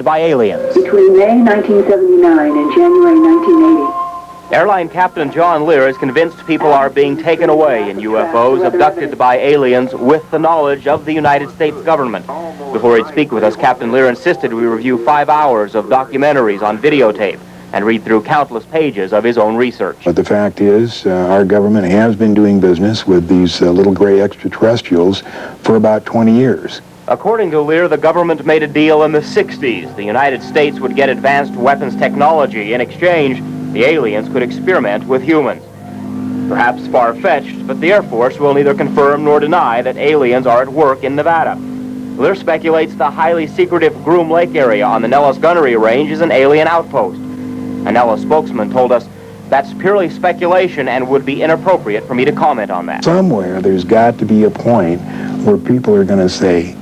abducted by aliens. Between May 1979 and January 1980. Airline Captain John Lear is convinced people are being taken away in UFOs abducted by aliens with the knowledge of the United States government. Before he'd speak with us, Captain Lear insisted we review 5 hours of documentaries on videotape and read through countless pages of his own research. But the fact is, our government has been doing business with these little gray extraterrestrials for about 20 years. According to Lear, the government made a deal in the 60s. The United States would get advanced weapons technology. In exchange, the aliens could experiment with humans. Perhaps far-fetched, but the Air Force will neither confirm nor deny that aliens are at work in Nevada. Lear speculates the highly secretive Groom Lake area on the Nellis Gunnery Range is an alien outpost. A Nellis spokesman told us that's purely speculation and would be inappropriate for me to comment on that. Somewhere there's got to be a point where people are going to say,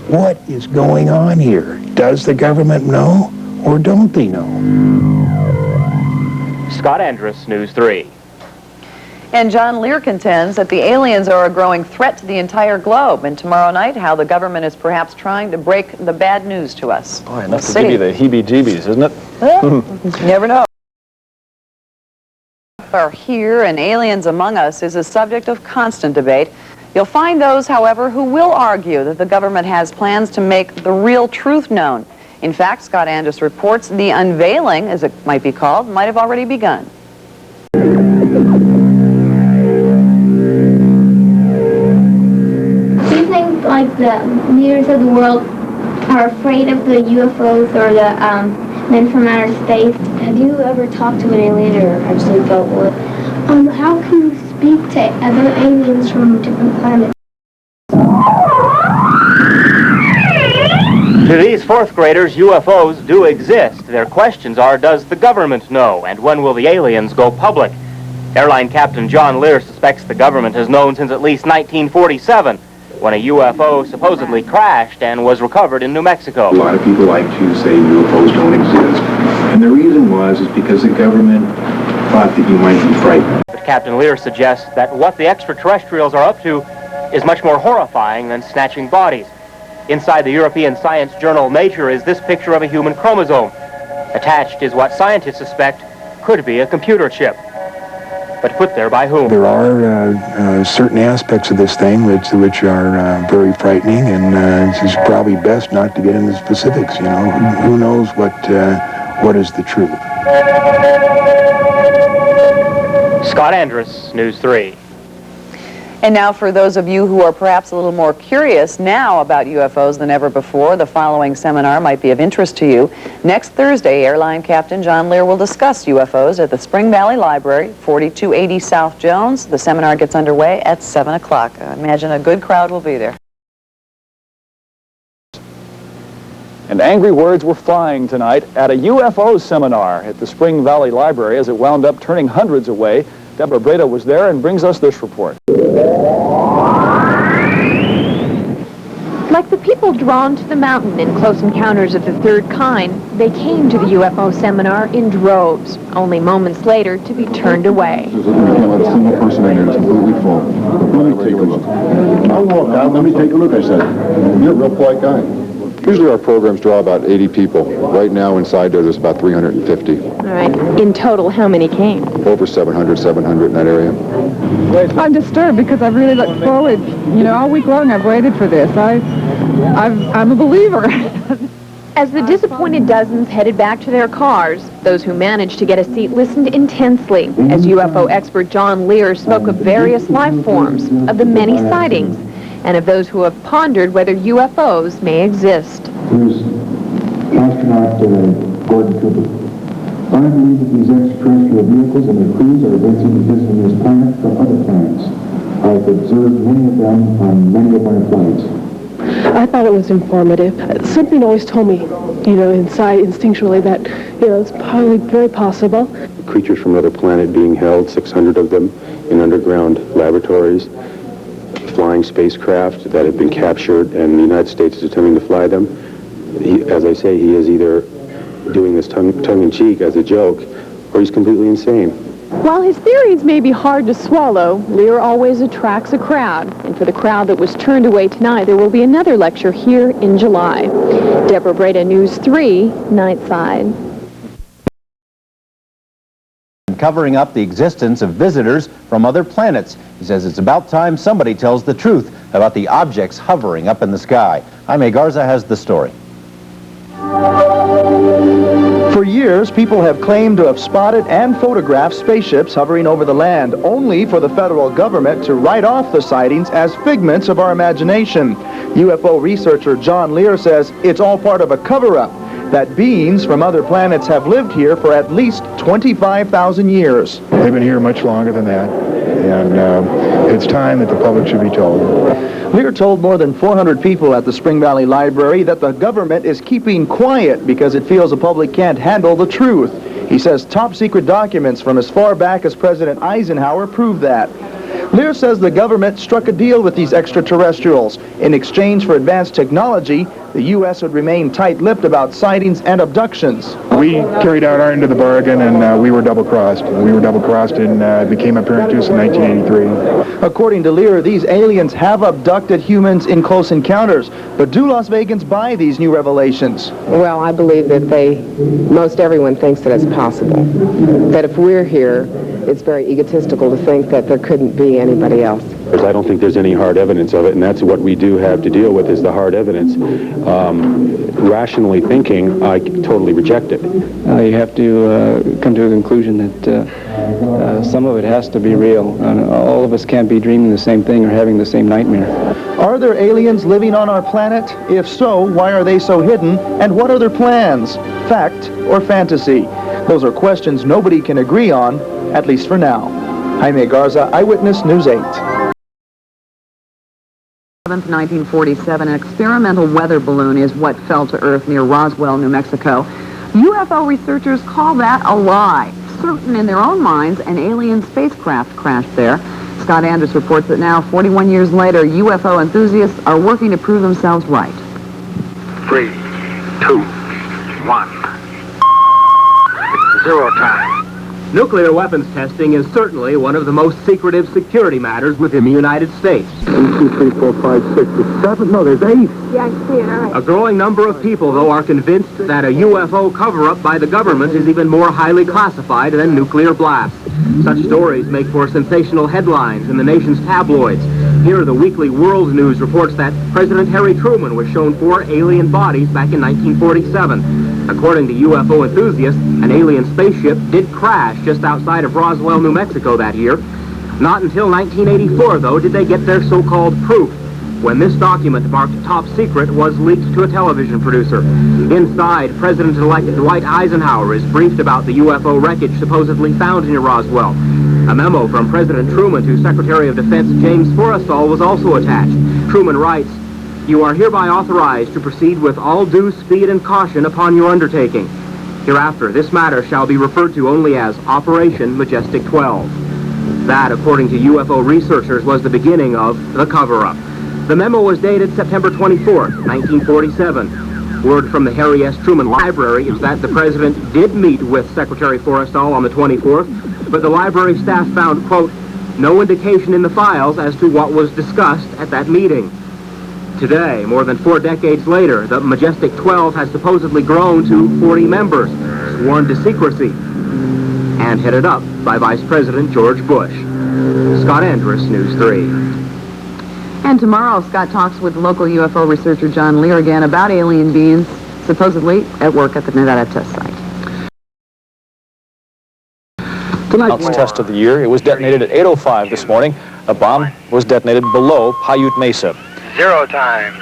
what is going on here? Does the government know or don't they know? Scott Andrus, News 3. And John Lear contends that the aliens are a growing threat to the entire globe. And tomorrow night, how the government is perhaps trying to break the bad news to us. Boy, enough to give you the heebie-jeebies, isn't it? You never know. Are here and aliens among us is a subject of constant debate. You'll find those, however, who will argue that the government has plans to make the real truth known. In fact, Scott Andrus reports the unveiling, as it might be called, might have already begun. Do you think, like, the leaders of the world are afraid of the UFOs or the men from outer space? Have you ever talked to an alien or actually felt one? How can you speak to other aliens from different planets? To these fourth graders, UFOs do exist. Their questions are, does the government know? And when will the aliens go public? Airline Captain John Lear suspects the government has known since at least 1947, when a UFO supposedly crashed and was recovered in New Mexico. A lot of people like to say UFOs don't exist. And the reason is because the government thought that you might be frightened. But Captain Lear suggests that what the extraterrestrials are up to is much more horrifying than snatching bodies. Inside the European science journal Nature is this picture of a human chromosome. Attached is what scientists suspect could be a computer chip. But put there by whom? There are certain aspects of this thing which are very frightening, and it's probably best not to get into specifics. You know, who knows what is the truth? Scott Andrus, News 3. And now for those of you who are perhaps a little more curious now about UFOs than ever before, the following seminar might be of interest to you. Next Thursday, Airline Captain John Lear will discuss UFOs at the Spring Valley Library, 4280 South Jones. The seminar gets underway at 7 o'clock. I imagine a good crowd will be there. And angry words were flying tonight at a UFO seminar at the Spring Valley Library as it wound up turning hundreds away. Deborah Breda was there and brings us this report. Like the people drawn to the mountain in Close Encounters of the Third Kind, they came to the UFO seminar in droves, only moments later to be turned away. There's not a single person in here. It's completely full. Let me take a look. I'll walk out. Let me take a look, I said. You're a real polite guy. Usually our programs draw about 80 people. Right now inside there's about 350. All right. In total, how many came? Over 700 in that area. I'm disturbed because I've really looked forward. You know, all week long I've waited for this. I'm a believer. As the disappointed dozens headed back to their cars, those who managed to get a seat listened intensely as UFO expert John Lear spoke of various life forms, of the many sightings, and of those who have pondered whether UFOs may exist. Here's astronaut Gordon Cooper. I believe that these extraterrestrial vehicles and their crews are advancing visiting this planet from other planets. I've observed many of them on many of my flights. I thought it was informative. Something always told me, you know, inside, instinctually, that, you know, it's probably very possible. Creatures from another planet being held, 600 of them, in underground laboratories. Flying spacecraft that have been captured, and the United States is attempting to fly them. As I say, he is either doing this tongue-in-cheek as a joke, or he's completely insane. While his theories may be hard to swallow, Lear always attracts a crowd. And for the crowd that was turned away tonight, there will be another lecture here in July. Deborah Breda, News 3, Nightside. Covering up the existence of visitors from other planets. He says it's about time somebody tells the truth about the objects hovering up in the sky. Jaime Garza has the story. For years, people have claimed to have spotted and photographed spaceships hovering over the land, only for the federal government to write off the sightings as figments of our imagination. UFO researcher John Lear says it's all part of a cover-up, that beings from other planets have lived here for at least 25,000 years. They've been here much longer than that, and it's time that the public should be told. Lear told more than 400 people at the Spring Valley Library that the government is keeping quiet because it feels the public can't handle the truth. He says top-secret documents from as far back as President Eisenhower prove that. Lear says the government struck a deal with these extraterrestrials. In exchange for advanced technology, the U.S. would remain tight-lipped about sightings and abductions. We carried out our end of the bargain, and we were double-crossed. We were double-crossed and became apparent to us in 1983. According to Lear, these aliens have abducted humans in close encounters. But do Las Vegans buy these new revelations? Well, I believe that most everyone thinks that it's possible. That if we're here, it's very egotistical to think that there couldn't be anybody else. I don't think there's any hard evidence of it, and that's what we do have to deal with, is the hard evidence. Rationally thinking, I totally reject it. You have to come to a conclusion that some of it has to be real. All of us can't be dreaming the same thing or having the same nightmare. Are there aliens living on our planet? If so, why are they so hidden? And what are their plans? Fact or fantasy? Those are questions nobody can agree on, at least for now. Jaime Garza, Eyewitness News 8. 1947, an experimental weather balloon is what fell to Earth near Roswell, New Mexico. UFO researchers call that a lie. Certain in their own minds, an alien spacecraft crashed there. Scott Andrus reports that now, 41 years later, UFO enthusiasts are working to prove themselves right. 3, 2, 1. 0 time. Nuclear weapons testing is certainly one of the most secretive security matters within the United States. 1, 2, 3, 4, 5, 6, 7. No, there's 8. Yeah, I see it. All right. A growing number of people, though, are convinced that a UFO cover-up by the government is even more highly classified than nuclear blasts. Such stories make for sensational headlines in the nation's tabloids. Here, the weekly World News reports that President Harry Truman was shown 4 alien bodies back in 1947. According to UFO enthusiasts, an alien spaceship did crash just outside of Roswell, New Mexico that year. Not until 1984, though, did they get their so-called proof, when this document marked top secret was leaked to a television producer. Inside, President-elect Dwight Eisenhower is briefed about the UFO wreckage supposedly found near Roswell. A memo from President Truman to Secretary of Defense James Forrestal was also attached. Truman writes, "You are hereby authorized to proceed with all due speed and caution upon your undertaking. Hereafter, this matter shall be referred to only as Operation Majestic 12. That, according to UFO researchers, was the beginning of the cover-up. The memo was dated September 24, 1947. Word from the Harry S. Truman Library is that the president did meet with Secretary Forrestal on the 24th, but the library staff found, quote, no indication in the files as to what was discussed at that meeting. Today, more than 4 decades later, the Majestic 12 has supposedly grown to 40 members, sworn to secrecy, and headed up by Vice President George Bush. Scott Andrus, News 3. And tomorrow, Scott talks with local UFO researcher John Lear again about alien beings supposedly at work at the Nevada test site. Tonight's test of the year. It was detonated at 8:05 this morning. A bomb was detonated below Paiute Mesa. 0 time.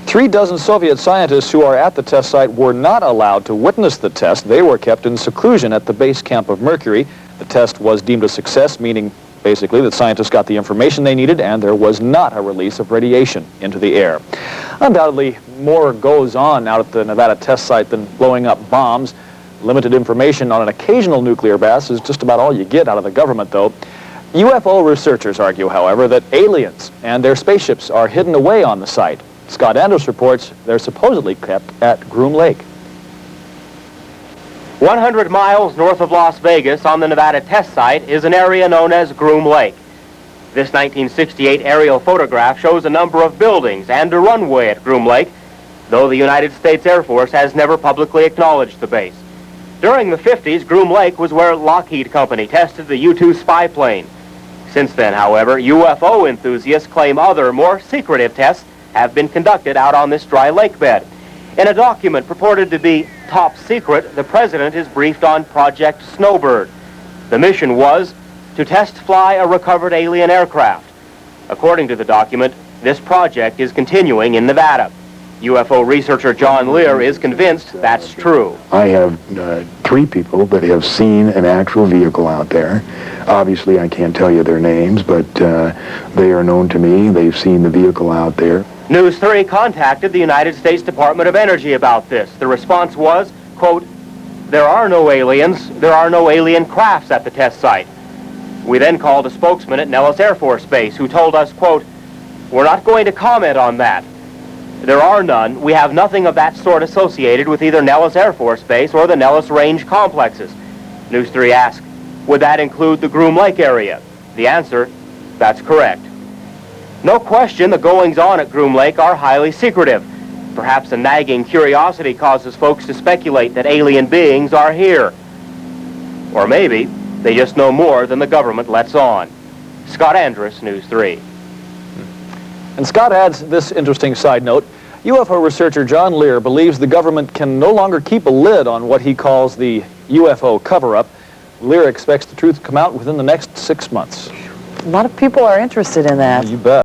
36 Soviet scientists who are at the test site were not allowed to witness the test. They were kept in seclusion at the base camp of Mercury. The test was deemed a success, meaning basically that scientists got the information they needed and there was not a release of radiation into the air. Undoubtedly, more goes on out at the Nevada test site than blowing up bombs. Limited information on an occasional nuclear blast is just about all you get out of the government, though. UFO researchers argue, however, that aliens and their spaceships are hidden away on the site. Scott Andrus reports they're supposedly kept at Groom Lake. 100 miles north of Las Vegas on the Nevada test site is an area known as Groom Lake. This 1968 aerial photograph shows a number of buildings and a runway at Groom Lake, though the United States Air Force has never publicly acknowledged the base. During the 50s, Groom Lake was where Lockheed Company tested the U-2 spy plane. Since then, however, UFO enthusiasts claim other, more secretive tests have been conducted out on this dry lake bed. In a document purported to be top secret, the president is briefed on Project Snowbird. The mission was to test fly a recovered alien aircraft. According to the document, this project is continuing in Nevada. UFO researcher John Lear is convinced that's true. I have 3 people that have seen an actual vehicle out there. Obviously, I can't tell you their names, but they are known to me. They've seen the vehicle out there. News 3 contacted the United States Department of Energy about this. The response was, quote, there are no aliens, there are no alien crafts at the test site. We then called a spokesman at Nellis Air Force Base who told us, quote, we're not going to comment on that. There are none. We have nothing of that sort associated with either Nellis Air Force Base or the Nellis Range complexes. News 3 asked, would that include the Groom Lake area? The answer, that's correct. No question the goings-on at Groom Lake are highly secretive. Perhaps a nagging curiosity causes folks to speculate that alien beings are here. Or maybe they just know more than the government lets on. Scott Andrus, News 3. And Scott adds this interesting side note. UFO researcher John Lear believes the government can no longer keep a lid on what he calls the UFO cover-up. Lear expects the truth to come out within the next 6 months. A lot of people are interested in that. You bet.